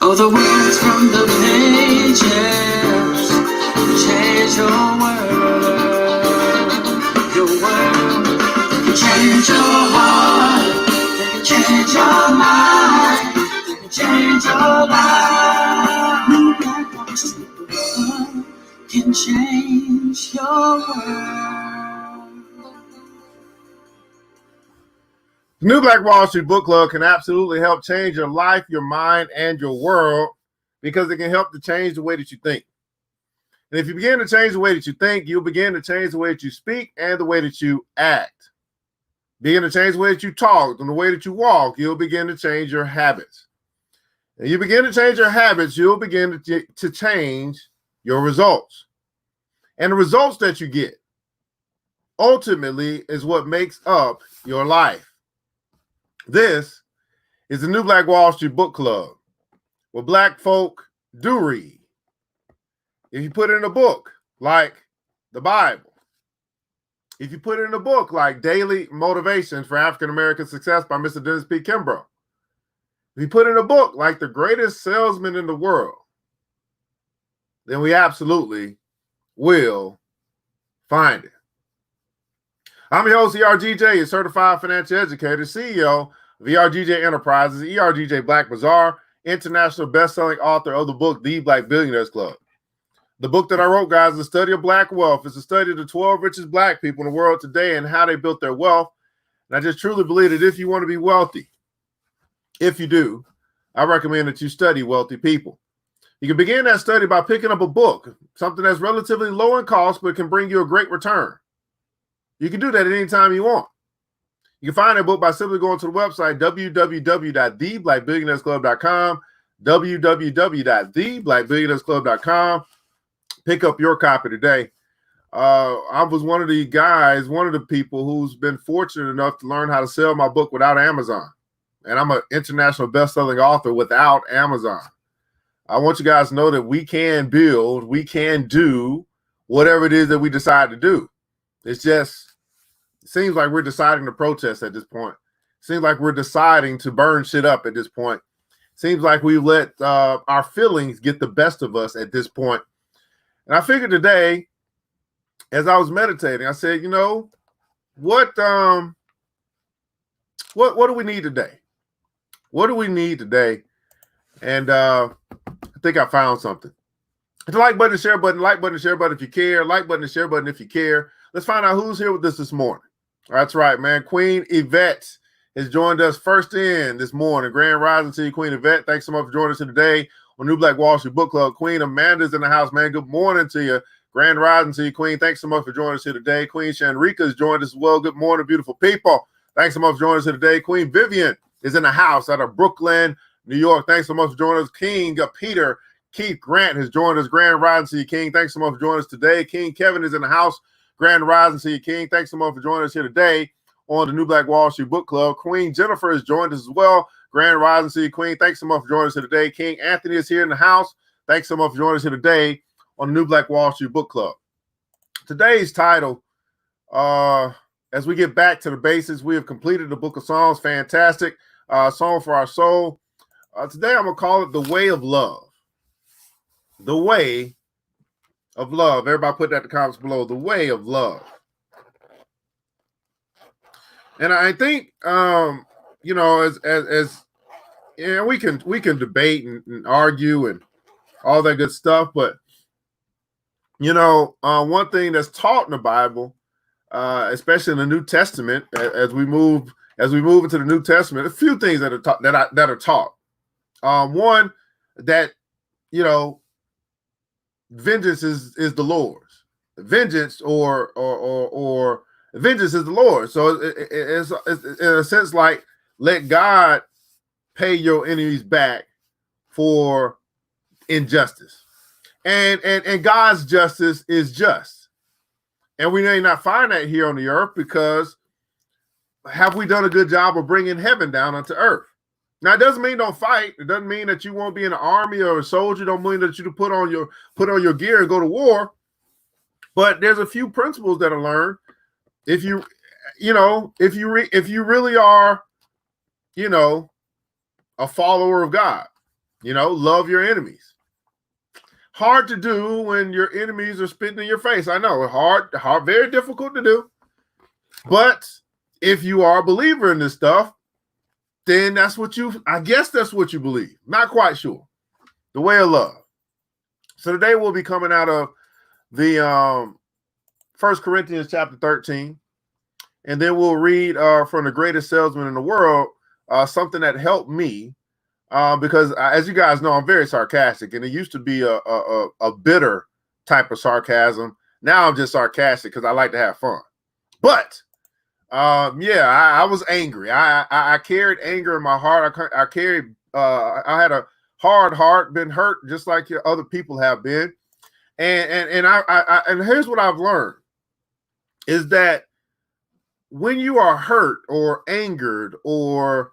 Oh, the words from the pages change your world. They can change your heart, they can change your mind, they can change your life. New Black Wall Street book can change your world. The New Black Wall Street Book Club can absolutely help change your life, your mind, and your world because it can help to change the way that you think. And if you begin to change the way that you think, you'll begin to change the way that you speak and the way that you act. Begin to change the way that you talk and the way that you walk, you'll begin to change your habits. And you begin to change your habits, you'll begin to change your results. And the results that you get ultimately is what makes up your life. This is the New Black Wall Street Book Club, where Black folk do read. If you put it in a book like the Bible, if you put it in a book like Daily Motivation for African American Success by Mr. Dennis P. Kimbro, if you put in a book like The Greatest Salesman in the World, then we absolutely will find it. I'm your host, ERGJ, a certified financial educator, CEO of ERGJ Enterprises, ERGJ Black Bazaar, international best-selling author of the book, The Black Billionaires Club. The book that I wrote, guys, is a study of Black wealth. It's a study of the 12 richest Black people in the world today and how they built their wealth. And I just truly believe that if you want to be wealthy, if you do, I recommend that you study wealthy people. You can begin that study by picking up a book, something that's relatively low in cost, but can bring you a great return. You can do that at any time you want. You can find that book by simply going to the website, www.theblackbillionairesclub.com, www.theblackbillionairesclub.com. Pick up your copy today. I was one of the people who's been fortunate enough to learn how to sell my book without Amazon. And I'm an international best-selling author without Amazon. I want you guys to know that we can build, we can do whatever it is that we decide to do. It seems like we're deciding to protest at this point. Seems like we're deciding to burn shit up at this point. Seems like we let our feelings get the best of us at this point. And I figured today, as I was meditating, I said, you know, what do we need today? What do we need today? And I think I found something. Hit the like button, share button, like button, share button if you care, like button, share button if you care. Let's find out who's here with us this morning. That's right, man. Queen Yvette has joined us first in this morning. Grand rising to you, Queen Yvette. Thanks so much for joining us here today on New Black Wall Street Book Club. Queen Amanda's in the house, man. Good morning to you. Grand rising to you, Queen. Thanks so much for joining us here today. Queen Shanrika has joined us as well. Good morning, beautiful people. Thanks so much for joining us here today. Queen Vivian is in the house out of Brooklyn, New York. Thanks so much for joining us. King Peter Keith Grant has joined us. Grand rising to you, King. Thanks so much for joining us today. King Kevin is in the house. Grand rising to you, King. Thanks so much for joining us here today on the New Black Wall Street Book Club. Queen Jennifer has joined us as well. Grand rising to you, Queen. Thanks so much for joining us here today. King Anthony is here in the house. Thanks so much for joining us here today on the New Black Wall Street Book Club. Today's title, as we get back to the basics, we have completed the Book of Psalms. Fantastic. Song for our soul. Today I'm going to call it The Way of Love. The Way of Love. Everybody put that in the comments below. The Way of Love. And I think, you know, as you know, we can debate and argue and all that good stuff, but you know, one thing that's taught in the Bible, especially in the New Testament, as we move into the New Testament, a few things that are taught. One, that you know, vengeance is the Lord's. Vengeance or vengeance is the Lord. So it's in a sense like let God pay your enemies back for injustice. And God's justice is just. And we may not find that here on the earth because have we done a good job of bringing heaven down onto earth? Now, it doesn't mean don't fight. It doesn't mean that you won't be in the army or a soldier. It don't mean that you put on your gear and go to war. But there's a few principles that are learned. If you really are, you know, a follower of God, you know, love your enemies. Hard to do when your enemies are spitting in your face. I know, hard, very difficult to do. But if you are a believer in this stuff, then I guess that's what you believe. Not quite sure. The Way of Love. So today we'll be coming out of the 1 Corinthians chapter 13. And then we'll read from The Greatest Salesman in the World, something that helped me. Because as you guys know, I'm very sarcastic, and it used to be a bitter type of sarcasm. Now I'm just sarcastic because I like to have fun. But I was angry. I carried anger in my heart. I had hard heart, been hurt just like other people have been. And here's what I've learned is that when you are hurt or angered or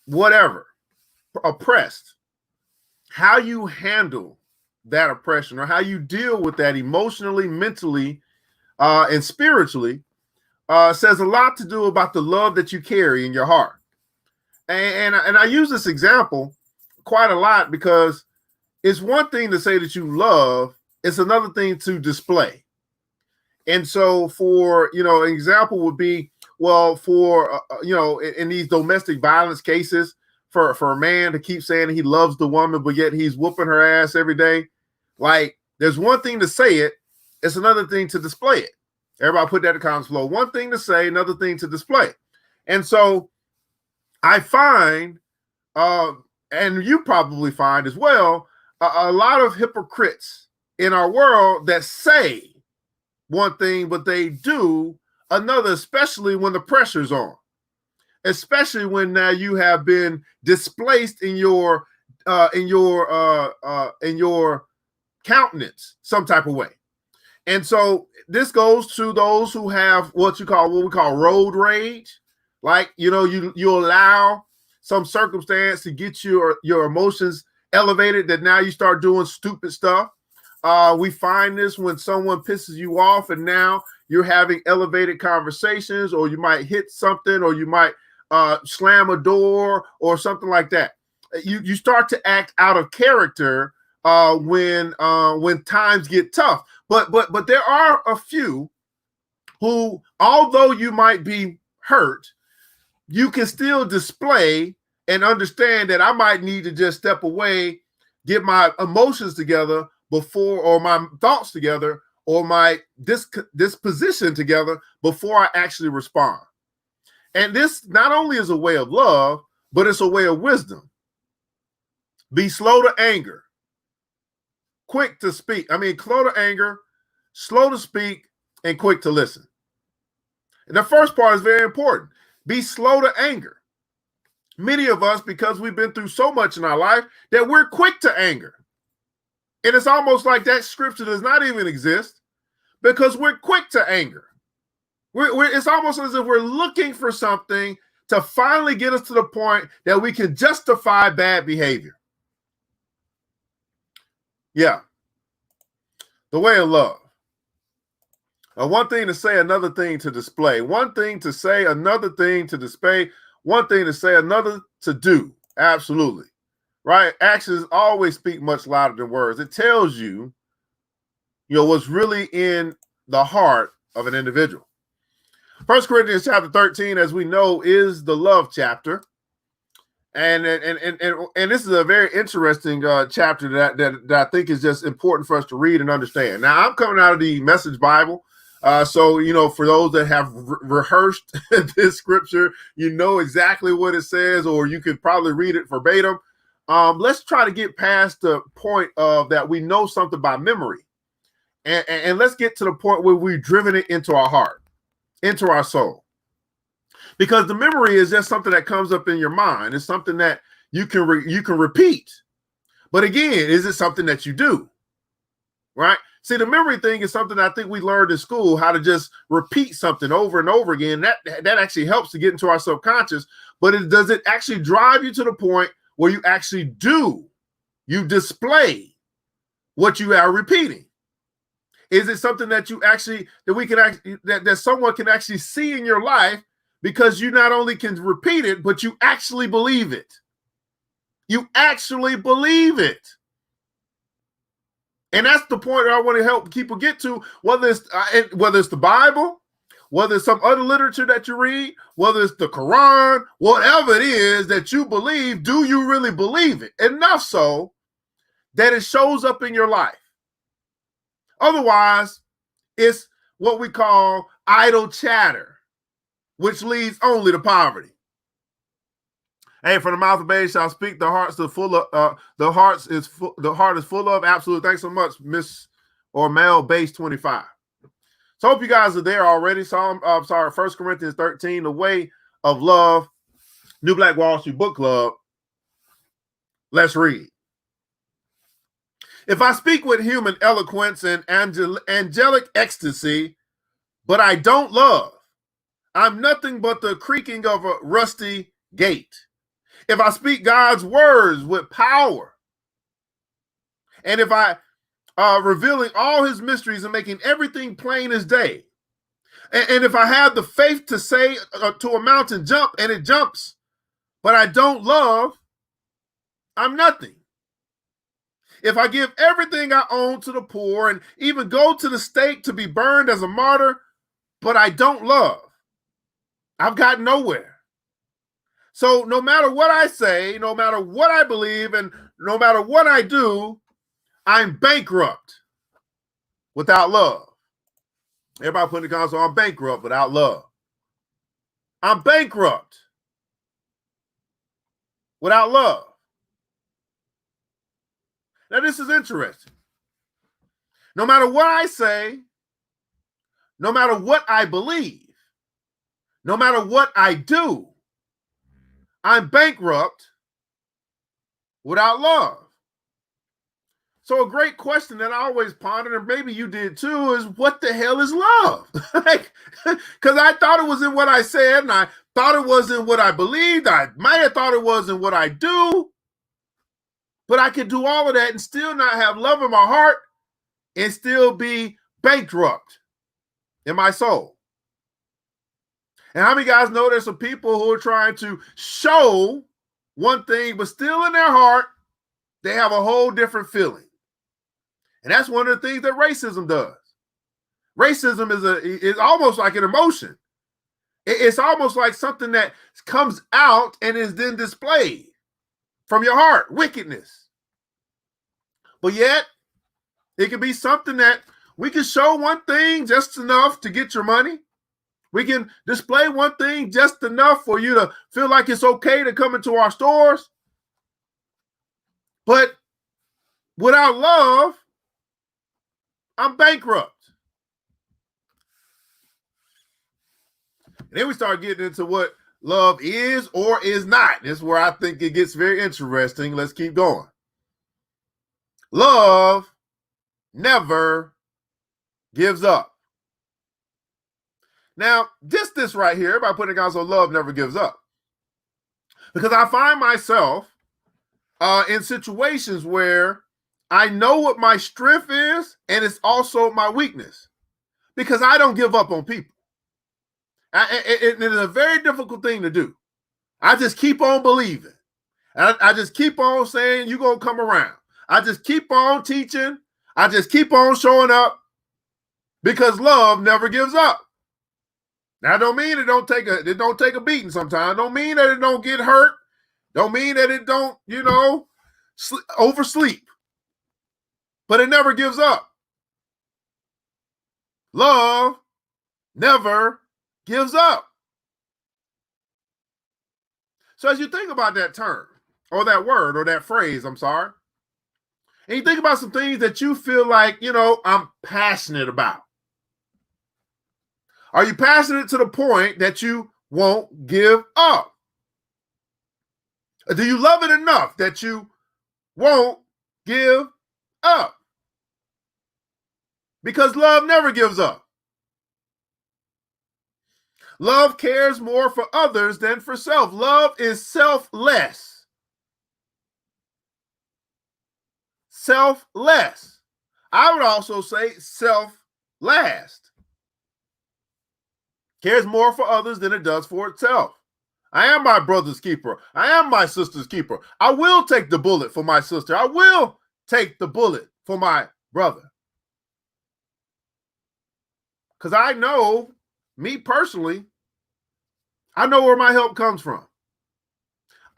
whatever, oppressed, how you handle that oppression or how you deal with that emotionally, mentally, and spiritually says a lot to do about the love that you carry in your heart. And I use this example quite a lot because it's one thing to say that you love, it's another thing to display. And so for, an example would be, well, for, in these domestic violence cases, for a man to keep saying he loves the woman, but yet he's whooping her ass every day. Like, there's one thing to say it, it's another thing to display it. Everybody put that in the comments below. One thing to say, another thing to display. And so I find, and you probably find as well, a lot of hypocrites in our world that say one thing, but they do another, especially when the pressure's on. Especially when now you have been displaced in your countenance some type of way. And so this goes to those who have what we call road rage. Like, you allow some circumstance to get your emotions elevated that now you start doing stupid stuff. We find this when someone pisses you off and now you're having elevated conversations, or you might hit something, or you might slam a door or something like that. You start to act out of character when times get tough. But there are a few who, although you might be hurt, you can still display and understand that I might need to just step away, get my emotions together before, or my thoughts together, or my disposition together before I actually respond. And this not only is a way of love, but it's a way of wisdom. Be slow to anger, quick to speak. Slow to anger, slow to speak, and quick to listen. And the first part is very important. Be slow to anger. Many of us, because we've been through so much in our life, that we're quick to anger. And it's almost like that scripture does not even exist because we're quick to anger. It's almost as if we're looking for something to finally get us to the point that we can justify bad behavior. Yeah. The way of love. One thing to say, another thing to display. One thing to say, another thing to display. One thing to say, another to do. Absolutely. Right? Actions always speak much louder than words. It tells you, what's really in the heart of an individual. 1 Corinthians chapter 13, as we know, is the love chapter. And this is a very interesting chapter that I think is just important for us to read and understand. Now, I'm coming out of the Message Bible. So, for those that have rehearsed this scripture, exactly what it says, or you could probably read it verbatim. Let's try to get past the point of that we know something by memory. And let's get to the point where we've driven it into our heart, into our soul. Because the memory is just something that comes up in your mind. It's something that you can repeat. But again, is it something that you do? Right? See, the memory thing is something I think we learned in school, how to just repeat something over and over again. That actually helps to get into our subconscious. But does it actually drive you to the point where you actually do? You display what you are repeating. Is it something that you actually, that someone can actually see in your life, because you not only can repeat it, but you actually believe it. You actually believe it. And that's the point that I want to help people get to, whether it's the Bible, whether it's some other literature that you read, whether it's the Quran, whatever it is that you believe, do you really believe it? Enough so that it shows up in your life. Otherwise, it's what we call idle chatter, which leads only to poverty. Hey, from the mouth of babes shall speak. The heart is full of. Absolutely. Thanks so much, Miss or Mel Base 25. So I hope you guys are there already. So 1 Corinthians 13, the way of love, New Black Wall Street Book Club. Let's read. If I speak with human eloquence and angelic ecstasy, but I don't love, I'm nothing but the creaking of a rusty gate. If I speak God's words with power, and if I revealing all his mysteries and making everything plain as day, and if I have the faith to say to a mountain, jump, and it jumps, but I don't love, I'm nothing. If I give everything I own to the poor and even go to the stake to be burned as a martyr, but I don't love, I've got nowhere. So no matter what I say, no matter what I believe, and no matter what I do, I'm bankrupt without love. Everybody put in the console, I'm bankrupt without love. I'm bankrupt without love. Now, this is interesting. No matter what I say, no matter what I believe, no matter what I do, I'm bankrupt without love. So a great question that I always pondered, and maybe you did too, is what the hell is love? Because I thought it was in what I said, and I thought it was in what I believed. I might have thought it was in what I do, but I could do all of that and still not have love in my heart and still be bankrupt in my soul. And how many guys know there's some people who are trying to show one thing, but still in their heart, they have a whole different feeling. And that's one of the things that racism does. Racism is almost like an emotion. It's almost like something that comes out and is then displayed from your heart, wickedness. But yet, it can be something that we can show one thing just enough to get your money. We can display one thing just enough for you to feel like it's okay to come into our stores. But without love, I'm bankrupt. And then we start getting into what love is or is not. This is where I think it gets very interesting. Let's keep going. Love never gives up. Now, just this right here, everybody putting it down, so love never gives up. Because I find myself in situations where I know what my strength is, and it's also my weakness. Because I don't give up on people. It is a very difficult thing to do. I just keep on believing. I just keep on saying you're going to come around. I just keep on teaching. I just keep on showing up because love never gives up. Now, I don't mean it don't take a beating sometimes. Don't mean that it don't get hurt. Don't mean that it don't, oversleep. But it never gives up. Love never gives up. So as you think about that term, or that word, or that phrase, and you think about some things that you feel like, I'm passionate about. Are you passionate to the point that you won't give up? Do you love it enough that you won't give up? Because love never gives up. Love cares more for others than for self. Love is selfless. Selfless. I would also say self-last. Cares more for others than it does for itself. I am my brother's keeper. I am my sister's keeper. I will take the bullet for my sister. I will take the bullet for my brother. Because I know, me personally, I know where my help comes from.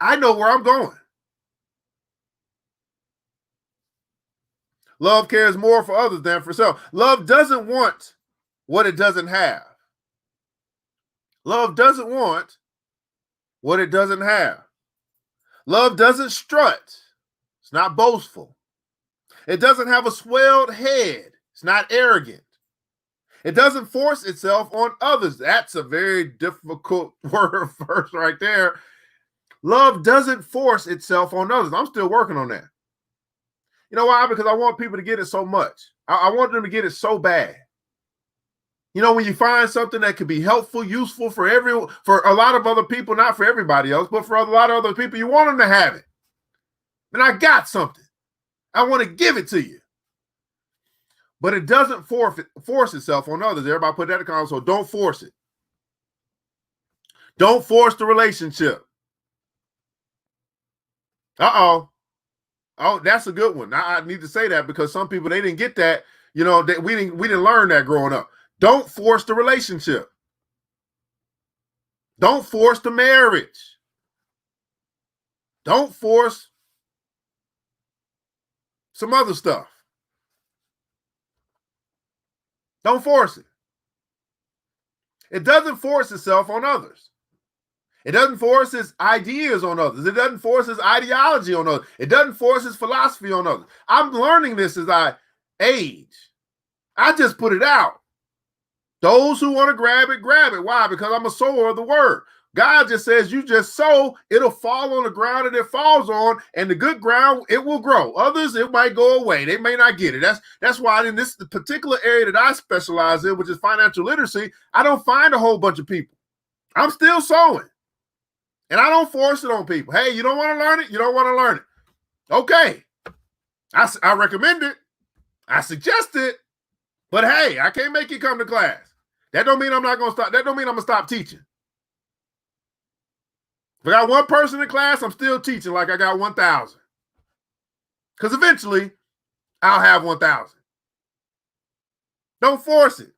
I know where I'm going. Love cares more for others than for self. Love doesn't want what it doesn't have. Love doesn't want what it doesn't have. Love doesn't strut. It's not boastful. It doesn't have a swelled head. It's not arrogant. It doesn't force itself on others. That's a very difficult word verse right there. Love doesn't force itself on others. I'm still working on that. You know why? Because I want people to get it so much. I want them to get it so bad. You know, when you find something that could be helpful, useful for a lot of other people, not for everybody else, but for a lot of other people, you want them to have it. And I got something. I want to give it to you. But it doesn't force itself on others. Everybody put that in comments, so don't force it. Don't force the relationship. Uh-oh. Oh, that's a good one. I need to say that because some people, they didn't get that. You know, we didn't learn that growing up. Don't force the relationship. Don't force the marriage. Don't force some other stuff. Don't force it. It doesn't force itself on others. It doesn't force its ideas on others. It doesn't force its ideology on others. It doesn't force its philosophy on others. I'm learning this as I age. I just put it out. Those who want to grab it, grab it. Why? Because I'm a sower of the word. God just says, you just sow, it'll fall on the ground that it falls on, and the good ground, it will grow. Others, it might go away. They may not get it. That's why in this particular area that I specialize in, which is financial literacy, I don't find a whole bunch of people. I'm still sowing. And I don't force it on people. Hey, you don't want to learn it? You don't want to learn it. Okay. I recommend it. I suggest it. But hey, I can't make you come to class. That don't mean I'm not going to stop. That don't mean I'm going to stop teaching. If I got one person in class, I'm still teaching like I got 1,000. Because eventually, I'll have 1,000. Don't force it.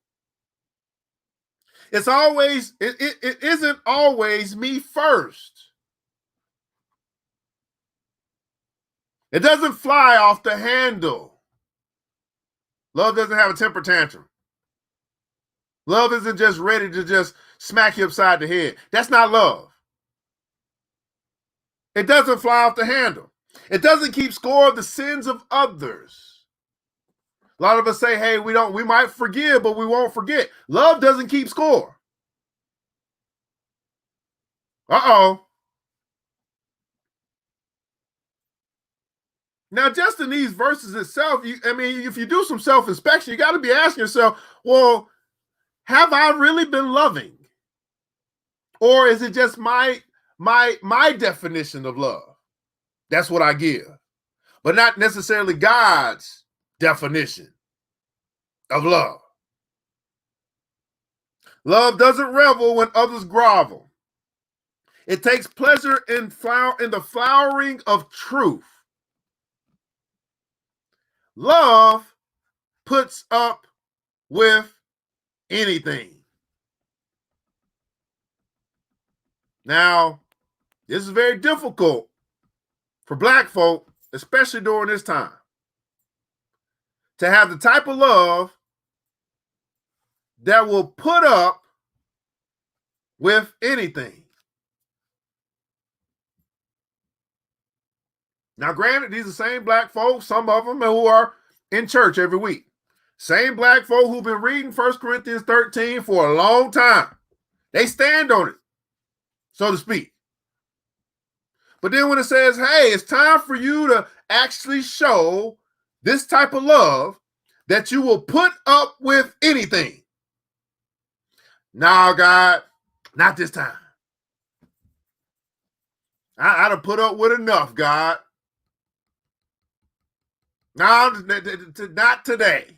It isn't always me first. It doesn't fly off the handle. Love doesn't have a temper tantrum. Love isn't just ready to just smack you upside the head. That's not love. It doesn't fly off the handle. It doesn't keep score of the sins of others. A lot of us say, hey, we might forgive, but we won't forget. Love doesn't keep score. Uh-oh. Now, just in these verses itself, if you do some self-inspection, you got to be asking yourself, well, have I really been loving? Or is it just my definition of love? That's what I give. But not necessarily God's definition of love. Love doesn't revel when others grovel. It takes pleasure in the flowering of truth. Love puts up with anything. Now, this is very difficult for Black folk, especially during this time, to have the type of love that will put up with anything. Now, granted, these are the same Black folks, some of them who are in church every week. Same Black folk who've been reading 1 Corinthians 13 for a long time. They stand on it, so to speak. But then when it says, hey, it's time for you to actually show this type of love that you will put up with anything. No, God, not this time. I'd have put up with enough, God. No, not today.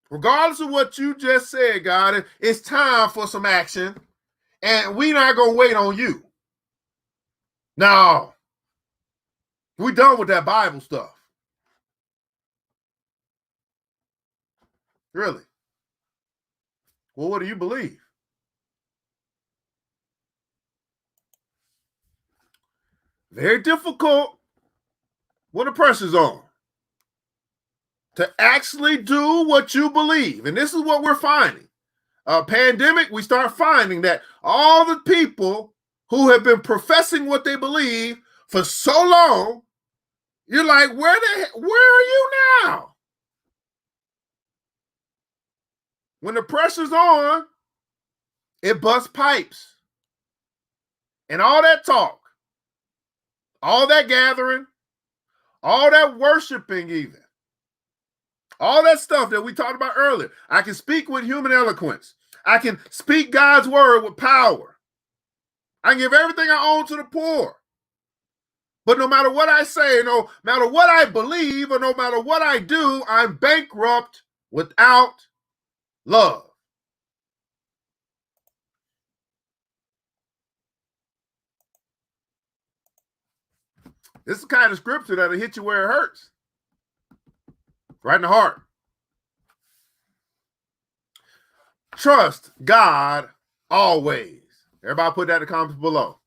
Regardless of what you just said, God, it's time for some action, and we're not going to wait on you. No. We're done with that Bible stuff. Really? Well, what do you believe? Very difficult when the pressure's on to actually do what you believe. And this is what we're finding. Pandemic, we start finding that all the people who have been professing what they believe for so long, you're like, where are you now? When the pressure's on, it busts pipes. And all that talk, all that gathering, all that worshiping, even all that stuff that we talked about earlier. I can speak with human eloquence. I can speak God's word with power. I can give everything I own to the poor. But no matter what I say, no matter what I believe, or no matter what I do, I'm bankrupt without love. This is the kind of scripture that'll hit you where it hurts. Right in the heart. Trust God always. Everybody put that in the comments below.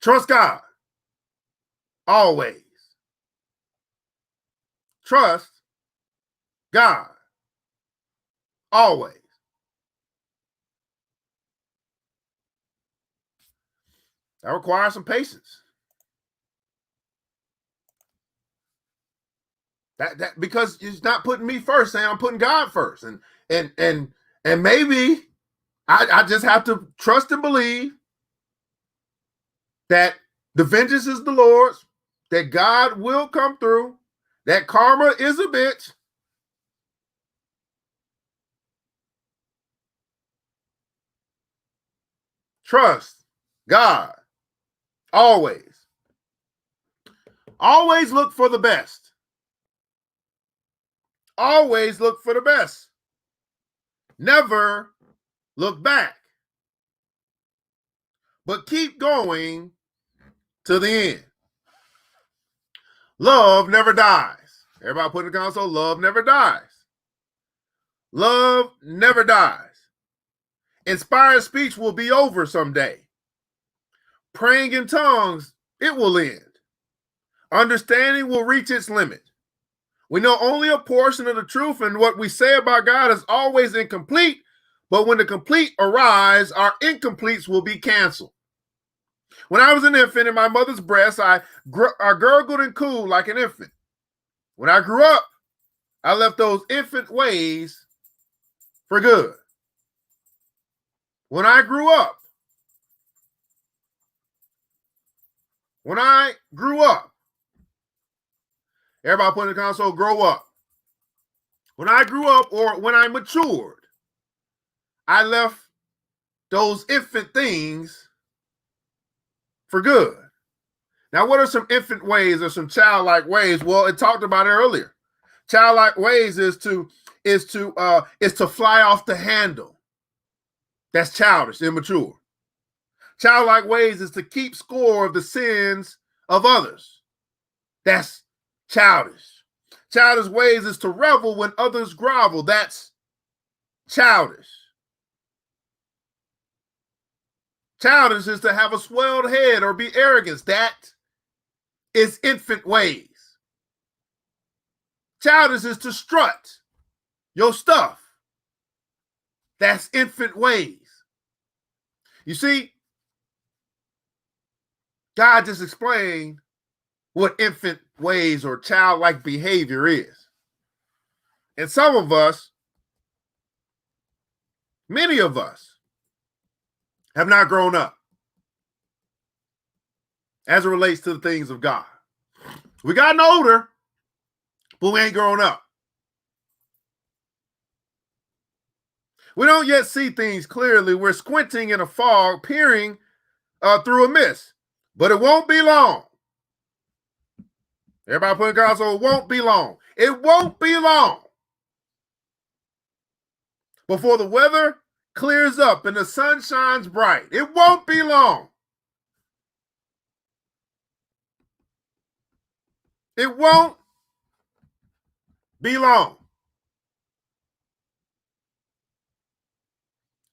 Trust God always. Trust God always. That requires some patience. That because it's not putting me first, saying I'm putting God first. And maybe I just have to trust and believe that the vengeance is the Lord's, that God will come through, that karma is a bitch. Trust God always. Always look for the best. Always look for the best. Never look back. But keep going to the end. Love never dies. Everybody put in the console, love never dies. Love never dies. Inspired speech will be over someday. Praying in tongues, it will end. Understanding will reach its limit. We know only a portion of the truth, and what we say about God is always incomplete, but when the complete arrives, our incompletes will be canceled. When I was an infant in my mother's breast, I gurgled and cooed like an infant. When I grew up, I left those infant ways for good. When I grew up, everybody put in the console, grow up. When I grew up, or when I matured, I left those infant things for good. Now, what are some infant ways or some childlike ways? Well, it talked about it earlier. Childlike ways is to fly off the handle. That's childish, immature. Childlike ways is to keep score of the sins of others. That's childish. Childish ways is to revel when others grovel. That's childish. Childish is to have a swelled head or be arrogant. That is infant ways. Childish is to strut your stuff. That's infant ways. You see, God just explained what infant ways or childlike behavior is. And some of us, many of us, have not grown up as it relates to the things of God. We gotten older, but we ain't grown up. We don't yet see things clearly. We're squinting in a fog, peering through a mist. But it won't be long. Everybody put in the console, it won't be long. It won't be long before the weather clears up and the sun shines bright. It won't be long. It won't be long.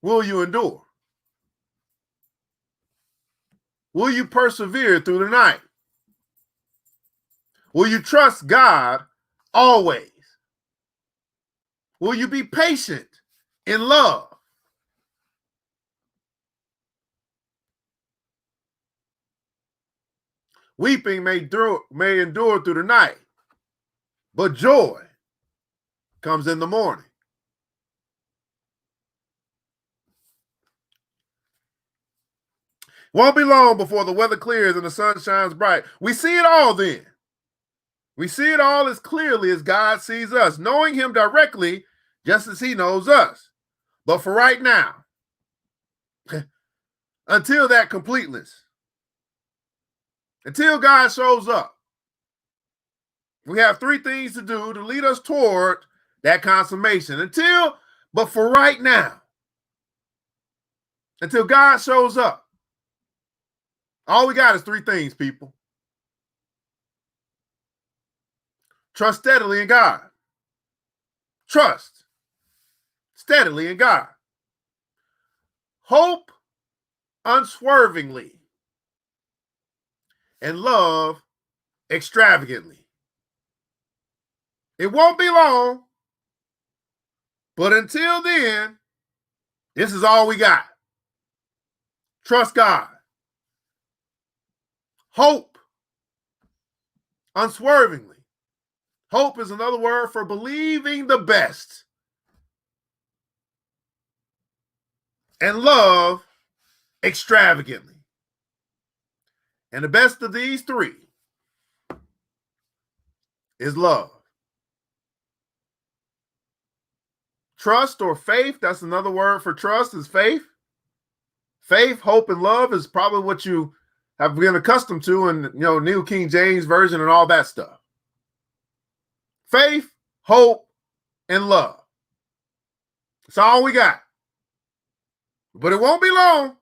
Will you endure? Will you persevere through the night? Will you trust God always? Will you be patient in love? Weeping may endure through the night, but joy comes in the morning. Won't be long before the weather clears and the sun shines bright. We see it all then. We see it all as clearly as God sees us, knowing him directly just as he knows us. But for right now, until that completeness, until God shows up, we have three things to do to lead us toward that consummation. But for right now, until God shows up, all we got is three things, people. Trust steadily in God. Trust steadily in God. Hope unswervingly. And love extravagantly. It won't be long, but until then, this is all we got. Trust God. Hope unswervingly. Hope is another word for believing the best. And love extravagantly. And the best of these three is love. Trust or faith, that's another word for trust, is faith. Faith, hope, and love is probably what you have been accustomed to in, New King James Version and all that stuff. Faith, hope, and love. That's all we got. But it won't be long.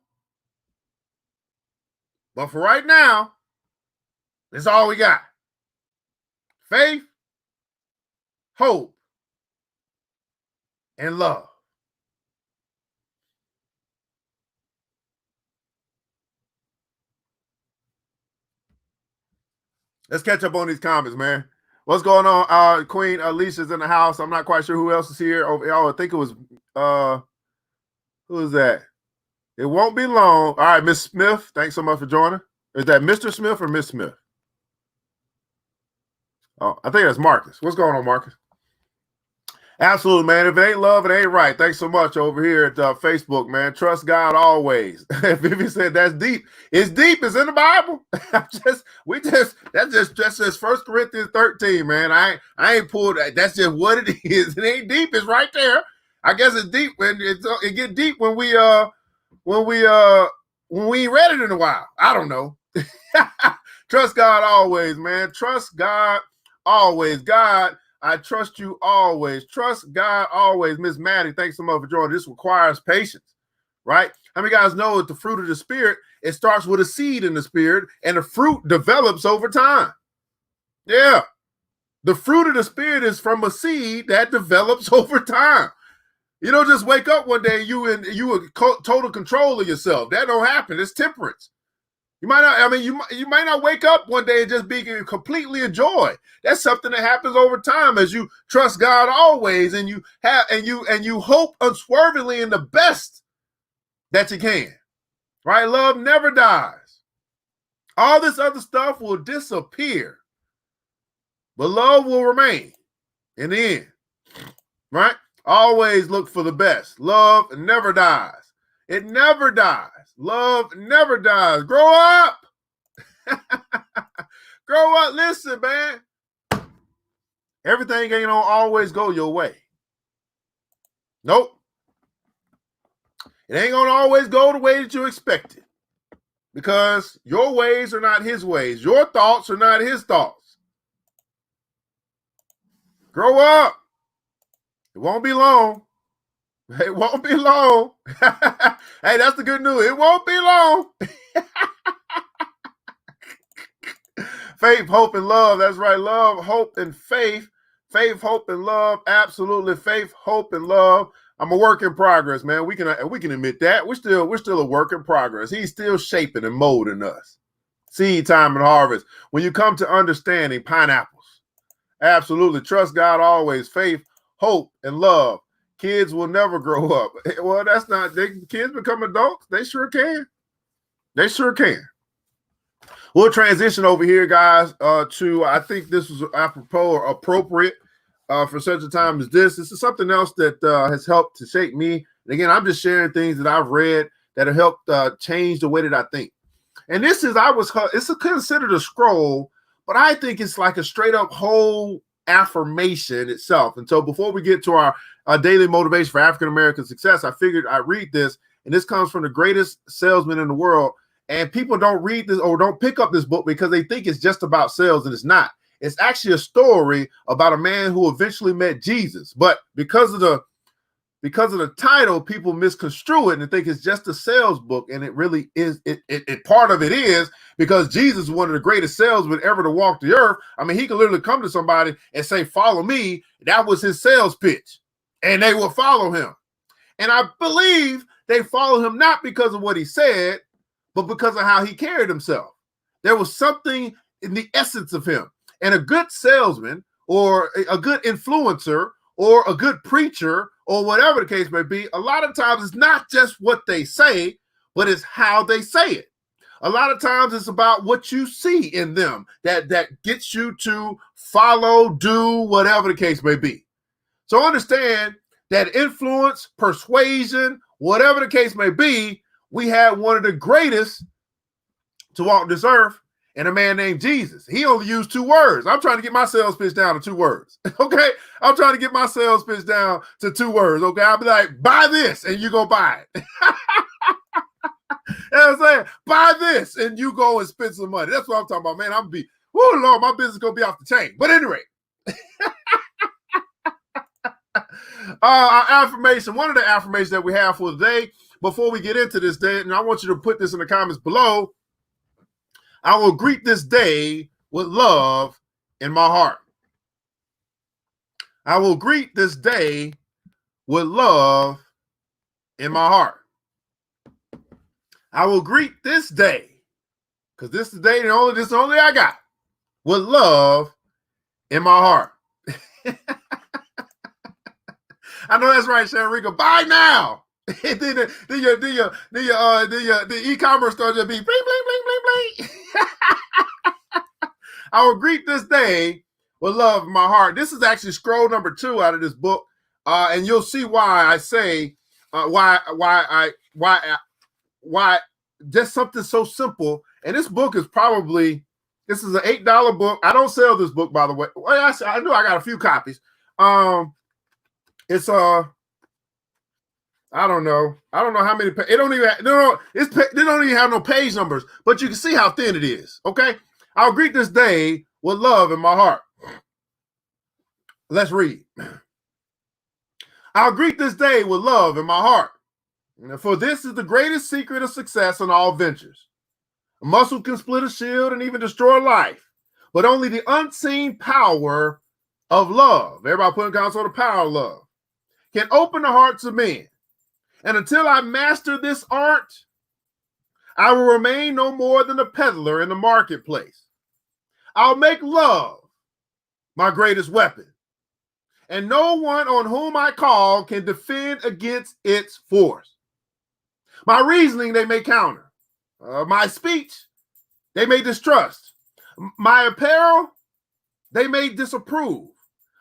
But for right now, that's all we got. Faith, hope, and love. Let's catch up on these comments, man. What's going on? Queen Alicia's in the house. I'm not quite sure who else is here. I think it was who is that? It won't be long. All right, Miss Smith, thanks so much for joining. Is that Mr. Smith or Miss Smith? Oh, I think that's Marcus. What's going on, Marcus? Absolutely, man. If it ain't love, it ain't right. Thanks so much over here at Facebook, man. Trust God always. Vivi said that's deep. It's deep. It's in the Bible. That's just 1 Corinthians 13, man. I ain't pulled that. That's just what it is. It ain't deep. It's right there. I guess it's deep when it get deep when we ain't read it in a while. I don't know. Trust God always, man. Trust God always. God, I trust you always. Trust God always. Miss Maddie, thanks so much for joining. This requires patience, right? How many guys know that the fruit of the Spirit, it starts with a seed in the Spirit, and the fruit develops over time? Yeah. The fruit of the Spirit is from a seed that develops over time. You don't just wake up one day and you in total control of yourself. That don't happen. It's temperance. You might not. You might not wake up one day and just be completely a joy. That's something that happens over time as you trust God always, and you hope unswervingly in the best that you can. Right? Love never dies. All this other stuff will disappear, but love will remain in the end. Right? Always look for the best. Love never dies. It never dies. Love never dies. Grow up. Grow up. Listen, man. Everything ain't gonna always go your way. Nope. It ain't gonna always go the way that you expected. Because your ways are not his ways. Your thoughts are not his thoughts. Grow up. It won't be long. It won't be long. Hey, that's the good news. It won't be long. Faith, hope, and love. That's right. Love, hope, and faith. Faith, hope, and love. Absolutely. Faith, hope, and love. I'm a work in progress, man. We can admit that. We're still a work in progress. He's still shaping and molding us. Seed time and harvest. When you come to understanding pineapples, absolutely. Trust God always. Faith, hope, and love. Kids will never grow up. Well, that's not. Kids become adults. They sure can. They sure can. We'll transition over here, guys, to, I think this was apropos or appropriate for such a time as this. This is something else that has helped to shape me. And again, I'm just sharing things that I've read that have helped change the way that I think. And it's considered a scroll, but I think it's like a straight up whole affirmation itself. And so before we get to our daily motivation for African American success, I figured I'd read this, and this comes from the greatest salesman in the world. And people don't read this or don't pick up this book because they think it's just about sales, and it's not. It's actually a story about a man who eventually met Jesus. But because of the title, people misconstrue it and think it's just a sales book, and it really is. It part of it is because Jesus is one of the greatest salesmen ever to walk the earth. I mean, he could literally come to somebody and say, "Follow me." That was his sales pitch, and they will follow him. And I believe they follow him not because of what he said, but because of how he carried himself. There was something in the essence of him. And a good salesman or a good influencer or a good preacher or whatever the case may be, a lot of times it's not just what they say, but it's how they say it. A lot of times it's about what you see in them that gets you to follow, do, whatever the case may be. So understand that influence, persuasion, whatever the case may be, we had one of the greatest to walk this earth, and a man named Jesus. He only used 2 words. I'm trying to get my sales pitch down to 2 words. Okay? I'm trying to get my sales pitch down to 2 words. Okay? I'll be like, buy this, and you go buy it. You know what I'm saying? Buy this, and you go and spend some money. That's what I'm talking about, man. I'm be, whoo, Lord, my business is going to be off the chain. But anyway, our affirmation, one of the affirmations that we have for today, before we get into this day, and I want you to put this in the comments below, I will greet this day with love in my heart. I will greet this day with love in my heart. I will greet this day, because this is the day, this is the only I got, with love in my heart. I know that's right, Sharon Rico. Buy now. And then the e-commerce store just be bling, bling, bling, bling, bling. I will greet this day with love in my heart. This is actually scroll number 2 out of this book. And you'll see why I say, why just something so simple. And this book is this is an $8 book. I don't sell this book, by the way. Well, I know I got a few copies. It's I don't know how many. They don't even have no page numbers, but you can see how thin it is. Okay, I'll greet this day with love in my heart. Let's read. I'll greet this day with love in my heart, for this is the greatest secret of success in all ventures. A muscle can split a shield and even destroy life, but only the unseen power of love, everybody put in console, the power of love, can open the hearts of men. And until I master this art, I will remain no more than a peddler in the marketplace. I'll make love my greatest weapon, and no one on whom I call can defend against its force. My reasoning they may counter. My speech they may distrust. My apparel they may disapprove.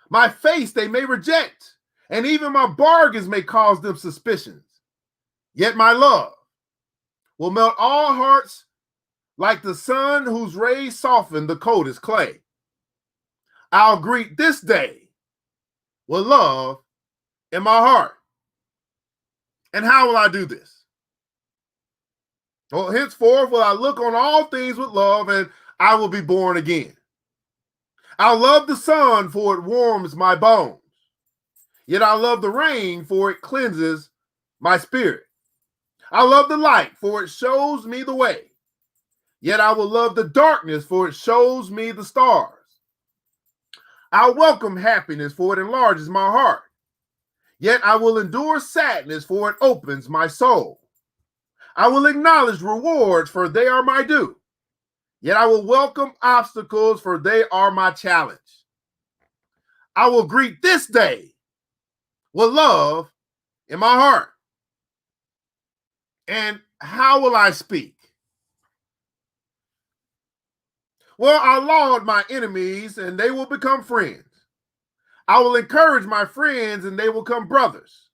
My face they may reject. And even my bargains may cause them suspicions. Yet my love will melt all hearts like the sun whose rays soften the coldest clay. I'll greet this day with love in my heart. And how will I do this? Well, henceforth will I look on all things with love, and I will be born again. I'll love the sun, for it warms my bones. Yet I love the rain, for it cleanses my spirit. I love the light, for it shows me the way. Yet I will love the darkness, for it shows me the stars. I welcome happiness, for it enlarges my heart. Yet I will endure sadness, for it opens my soul. I will acknowledge rewards, for they are my due. Yet I will welcome obstacles, for they are my challenge. I will greet this day with love in my heart. And how will I speak? Well, I laud my enemies, and they will become friends. I will encourage my friends, and they will become brothers.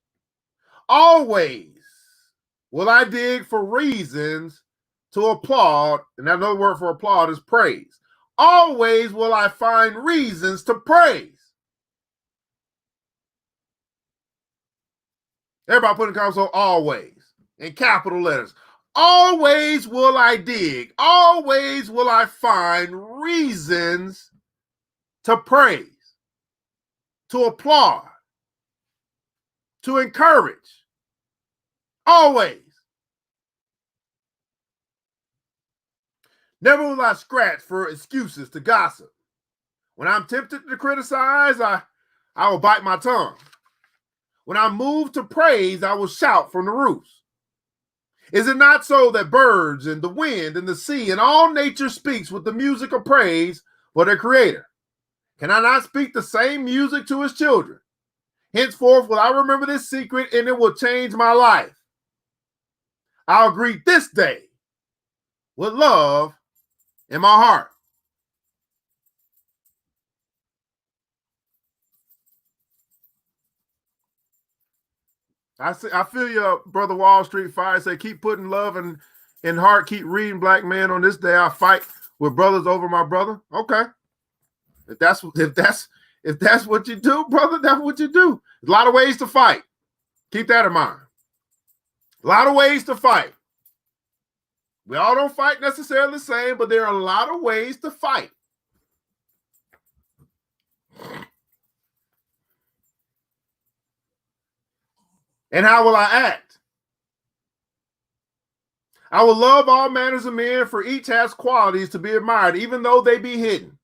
Always will I dig for reasons to applaud, and another word for applaud is praise. Always will I find reasons to praise. Everybody put in console always in capital letters. Always will I dig. Always will I find reasons to praise, to applaud, to encourage. Always. Never will I scratch for excuses to gossip. When I'm tempted to criticize, I will bite my tongue. When I'm moved to praise, I will shout from the roofs. Is it not so that birds and the wind and the sea and all nature speaks with the music of praise for their creator? Can I not speak the same music to his children? Henceforth will I remember this secret, and it will change my life. I'll greet this day with love in my heart. I feel you, Brother Wall Street Fire. Say, keep putting love in heart. Keep reading, black man. On this day, I fight with brothers over my brother. Okay, if that's what you do, brother, that's what you do. There's a lot of ways to fight. Keep that in mind. A lot of ways to fight. We all don't fight necessarily the same, but there are a lot of ways to fight. And how will I act? I will love all manners of men, for each has qualities to be admired, even though they be hidden.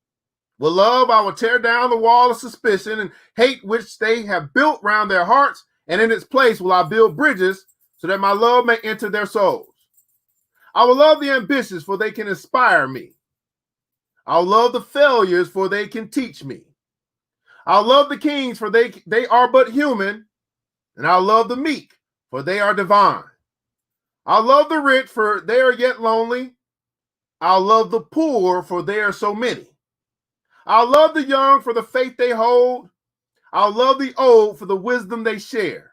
With love, I will tear down the wall of suspicion and hate which they have built round their hearts, and in its place will I build bridges so that my love may enter their souls. I will love the ambitious, for they can inspire me. I'll love the failures, for they can teach me. I'll love the kings, for they are but human, and I'll love the meek, for they are divine. I'll love the rich, for they are yet lonely. I'll love the poor, for they are so many. I'll love the young for the faith they hold. I'll love the old for the wisdom they share.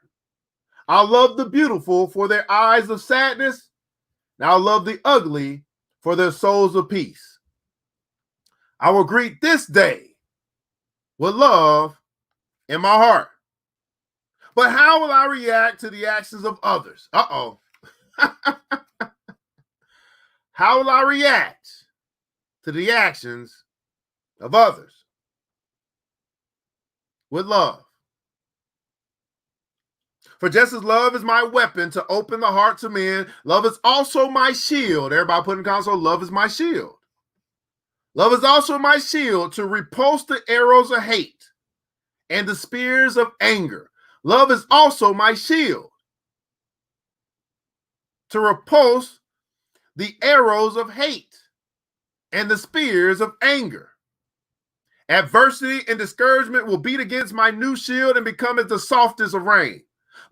I'll love the beautiful for their eyes of sadness. And I'll love the ugly for their souls of peace. I will greet this day with love in my heart. But how will I react to the actions of others? Uh-oh. How will I react to the actions of others? With love. For just as love is my weapon to open the hearts of men, love is also my shield. Everybody put in console, love is my shield. Love is also my shield to repulse the arrows of hate and the spears of anger. Love is also my shield to repulse the arrows of hate and the spears of anger. Adversity and discouragement will beat against my new shield and become as the softest of rain.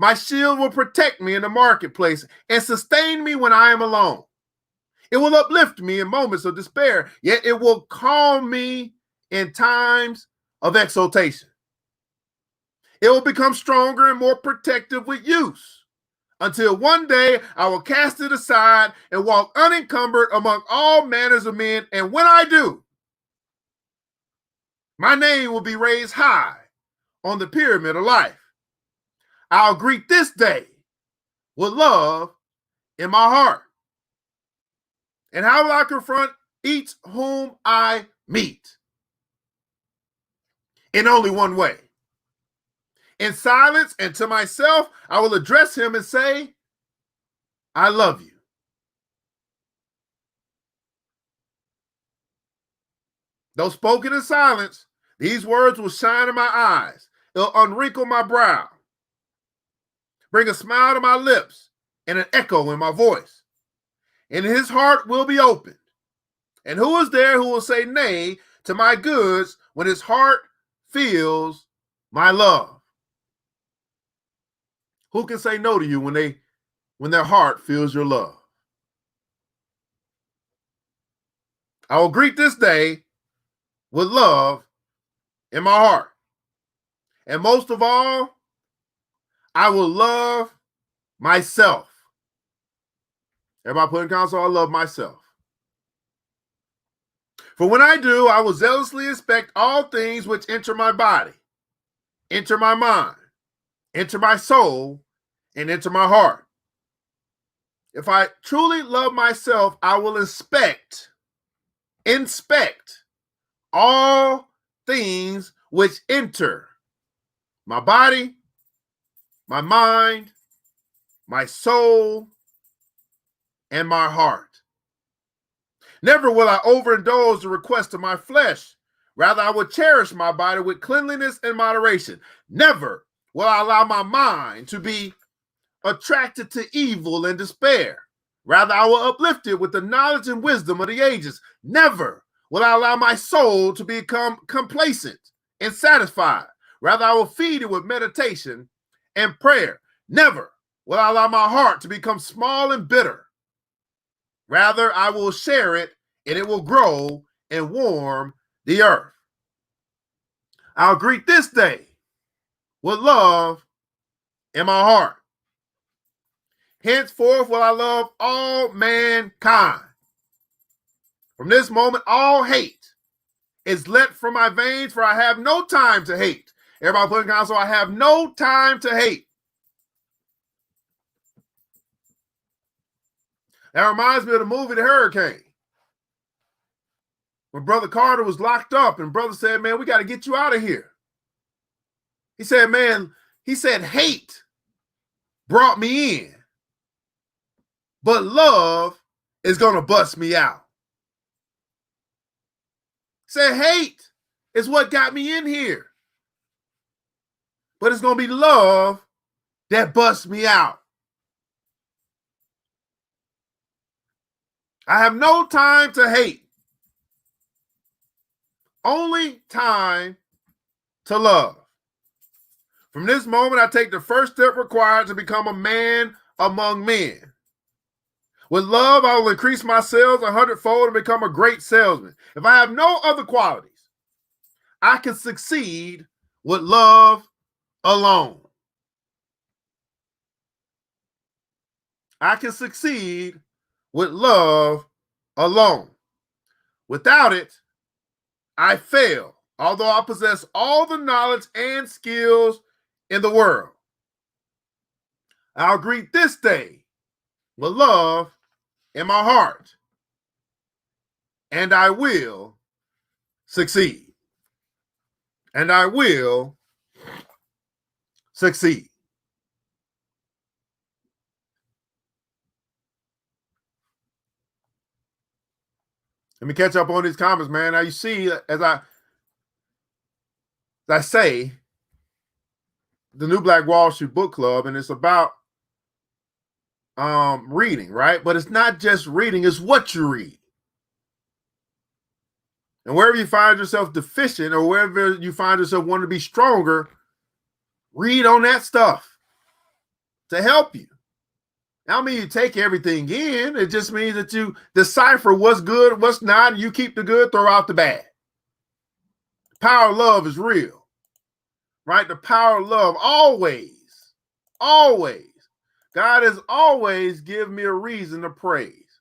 My shield will protect me in the marketplace and sustain me when I am alone. It will uplift me in moments of despair, yet it will calm me in times of exaltation. It will become stronger and more protective with use, until one day I will cast it aside and walk unencumbered among all manners of men. And when I do, my name will be raised high on the pyramid of life. I'll greet this day with love in my heart. And how will I confront each whom I meet? In only one way. In silence and to myself, I will address him and say, I love you. Though spoken in silence, these words will shine in my eyes. They'll unwrinkle my brow, bring a smile to my lips and an echo in my voice. And his heart will be opened. And who is there who will say nay to my goods when his heart feels my love? Who can say no to you when their heart feels your love? I will greet this day with love in my heart. And most of all, I will love myself. Everybody put in console, I love myself. For when I do, I will zealously inspect all things which enter my body, enter my mind, enter my soul, and enter my heart. If I truly love myself, I will inspect all things which enter my body, my mind, my soul, and my heart. Never will I overindulge the request of my flesh. Rather, I will cherish my body with cleanliness and moderation. Never will I allow my mind to be attracted to evil and despair. Rather, I will uplift it with the knowledge and wisdom of the ages. Never will I allow my soul to become complacent and satisfied. Rather, I will feed it with meditation and prayer. Never will I allow my heart to become small and bitter. Rather, I will share it, and it will grow and warm the earth. I'll greet this day with love in my heart. Henceforth will I love all mankind. From this moment, all hate is let from my veins, for I have no time to hate. Everybody put in console, I have no time to hate. That reminds me of the movie The Hurricane. When Brother Carter was locked up and brother said, man, we got to get you out of here. He said, hate brought me in, but love is going to bust me out. He said, hate is what got me in here, but it's going to be love that busts me out. I have no time to hate. Only time to love. From this moment, I take the first step required to become a man among men. With love, I will increase my sales 100-fold and become a great salesman. If I have no other qualities, I can succeed with love alone. I can succeed with love alone. Without it, I fail, although I possess all the knowledge and skills in the world. I'll greet this day with love in my heart, and I will succeed. And I will succeed. Let me catch up on these comments, man. Now you see, as I say, the New Black Wall Street Book Club, and it's about reading, right? But it's not just reading, it's what you read. And wherever you find yourself deficient or wherever you find yourself wanting to be stronger, read on that stuff to help you. I don't mean you take everything in. It just means that you decipher what's good, what's not, and you keep the good, throw out the bad. The power of love is real, right? The power of love, always. God has always given me a reason to praise.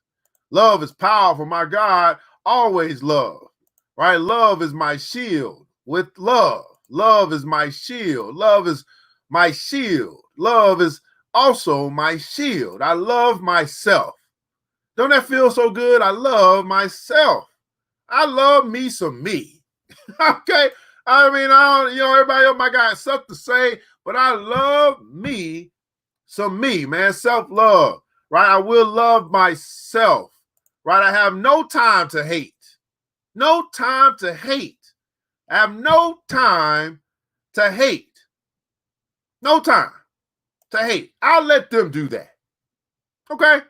Love is powerful. My God always love, right? Love is my shield. With love, love is my shield. Love is my shield. Love is also my shield. I love myself. Don't that feel so good? I love myself. I love me some me. Okay. I mean, everybody else might got stuff to say, but I love me some me, man. Self-love, right? I will love myself, right? I have no time to hate. No time to hate. I have no time to hate. No time to hate. I'll let them do that. Okay?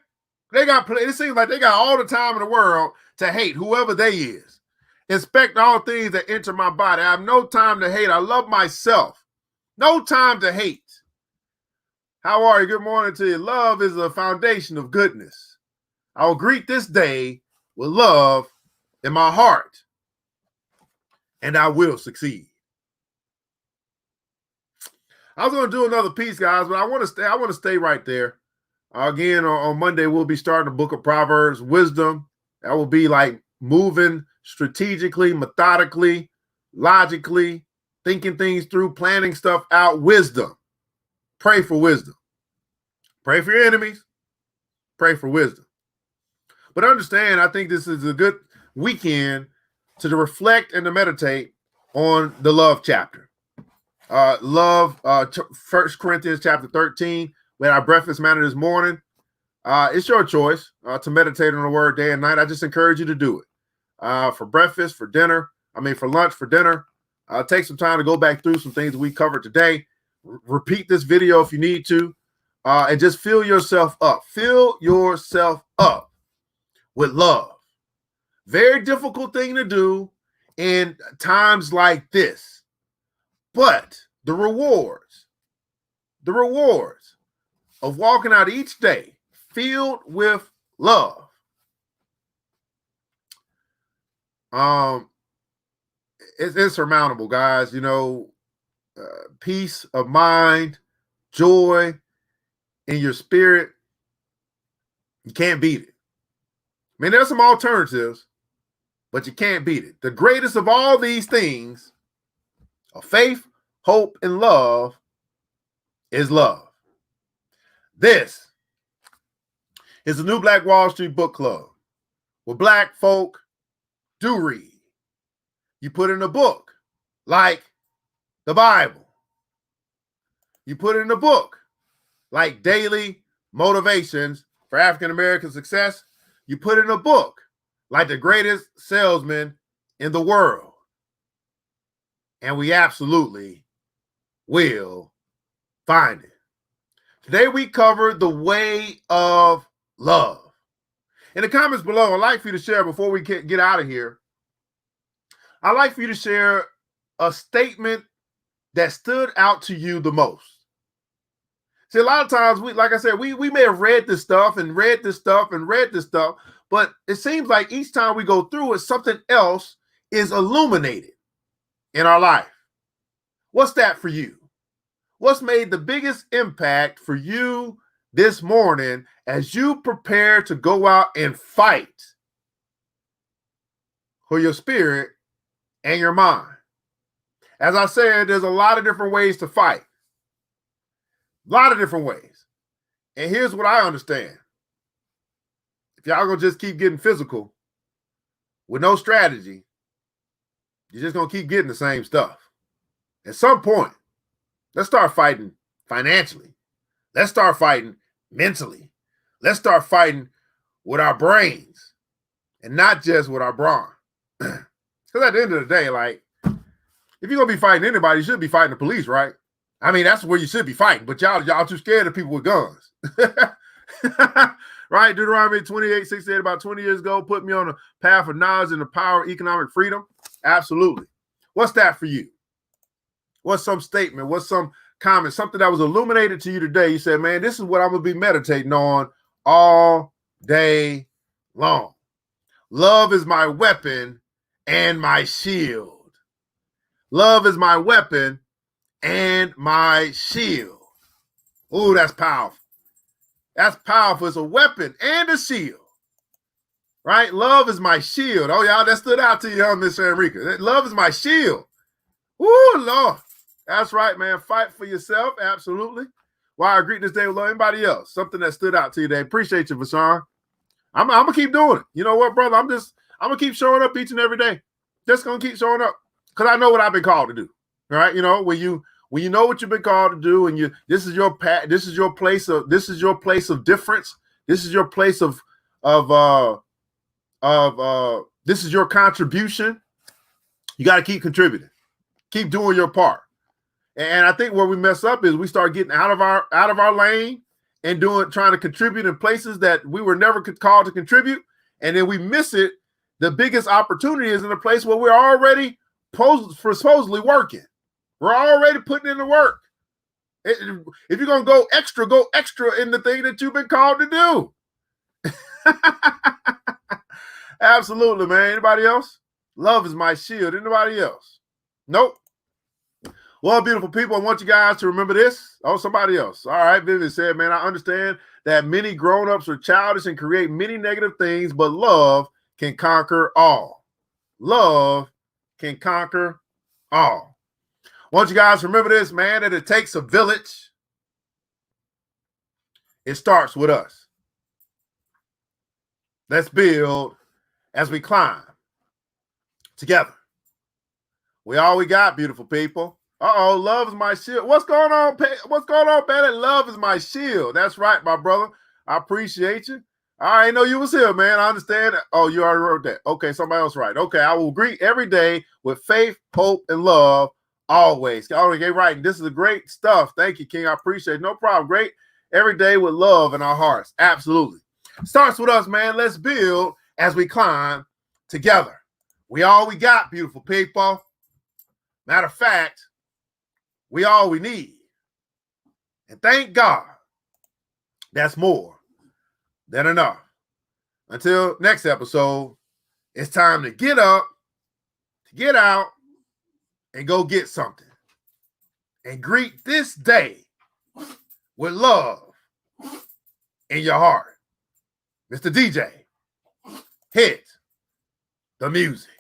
It seems like they got all the time in the world to hate whoever they is. Inspect all things that enter my body. I have no time to hate. I love myself. No time to hate. How are you? Good morning to you. Love is a foundation of goodness. I will greet this day with love in my heart, and I will succeed. I was going to do another piece, guys, but I want to stay right there. Again, on Monday, we'll be starting the book of Proverbs, wisdom. That will be like moving strategically, methodically, logically, thinking things through, planning stuff out, wisdom. Pray for wisdom. Pray for your enemies. Pray for wisdom. But understand, I think this is a good weekend to reflect and to meditate on the love chapter. Love, 1 Corinthians chapter 13. We had our breakfast manna this morning. It's your choice to meditate on the word day and night. I just encourage you to do it. For breakfast, for dinner, for lunch, for dinner. Take some time to go back through some things we covered today. Repeat this video if you need to. And just fill yourself up. Fill yourself up with love. Very difficult thing to do in times like this. But the rewards of walking out each day filled with love, it's insurmountable, guys. Peace of mind, joy in your spirit. You can't beat it. There's some alternatives, but you can't beat it. The greatest of all these things of faith, hope, and love is love. This is the New Black Wall Street Book Club, where Black folk do read. You put in a book like the Bible. You put in a book like Daily Motivations for African American Success. You put in a book like The Greatest Salesman in the World. And we absolutely will find it. Today we cover the way of love. In the comments below, I'd like for you to share, before we get out of here, I'd like for you to share a statement that stood out to you the most. See, a lot of times, we may have read this stuff, but it seems like each time we go through it, something else is illuminated in our life. What's that for you? What's made the biggest impact for you this morning as you prepare to go out and fight for your spirit and your mind? As I said, there's a lot of different ways to fight. A lot of different ways. And here's what I understand. If y'all gonna just keep getting physical with no strategy, you're just gonna keep getting the same stuff. At some point, let's start fighting financially. Let's start fighting mentally. Let's start fighting with our brains and not just with our brawn. Because at the end of the day, like, if you're gonna be fighting anybody, you should be fighting the police, right? That's where you should be fighting, but y'all too scared of people with guns. Right? Deuteronomy 28:68, about 20 years ago, put me on a path of knowledge and the power of economic freedom. Absolutely. What's that for you? What's some statement? What's some comment? Something that was illuminated to you today. You said, man, this is what I'm going to be meditating on all day long. Love is my weapon and my shield. Love is my weapon and my shield. Ooh, that's powerful. That's powerful. It's a weapon and a shield. Right? Love is my shield. Oh, y'all, that stood out to you, Miss Enrica. Love is my shield. Ooh, Lord. That's right, man. Fight for yourself. Absolutely. While I greet this day with love, anybody else? Something that stood out to you today. Appreciate you, Vashawn. I'm going to keep doing it. You know what, brother? I'm going to keep showing up each and every day. Just going to keep showing up because I know what I've been called to do. All right? When you know what you've been called to do, and this is your place of difference. This is your place of this is your contribution. You got to keep contributing. Keep doing your part. And I think where we mess up is we start getting out of our lane and trying to contribute in places that we were never called to contribute, and then we miss it. The biggest opportunity is in a place where we're already supposedly working. We're already putting in the work. If you're going to go extra in the thing that you've been called to do. Absolutely, man. Anybody else? Love is my shield. Anybody else? Nope. Well, beautiful people, I want you guys to remember this. Oh, somebody else. All right, Vivian said, man, I understand that many grown-ups are childish and create many negative things, but love can conquer all. Love can conquer all. I want you guys to remember this, man, that it takes a village. It starts with us. Let's build as we climb together. We all we got, beautiful people. Uh-oh, love is my shield. What's going on, What's going on, Bennett? Love is my shield. That's right, my brother. I appreciate you. I didn't know you was here, man. I understand. Oh, you already wrote that. Okay, somebody else right. Okay, I will greet every day with faith, hope, and love always. Okay, right. This is a great stuff. Thank you, King. I appreciate it. No problem. Great. Every day with love in our hearts. Absolutely. Starts with us, man. Let's build as we climb together. We all we got, beautiful people. Matter of fact, we all we need. And thank God, that's more than enough. Until next episode, it's time to get up, to get out, and go get something. And greet this day with love in your heart. Mr. DJ, hit the music.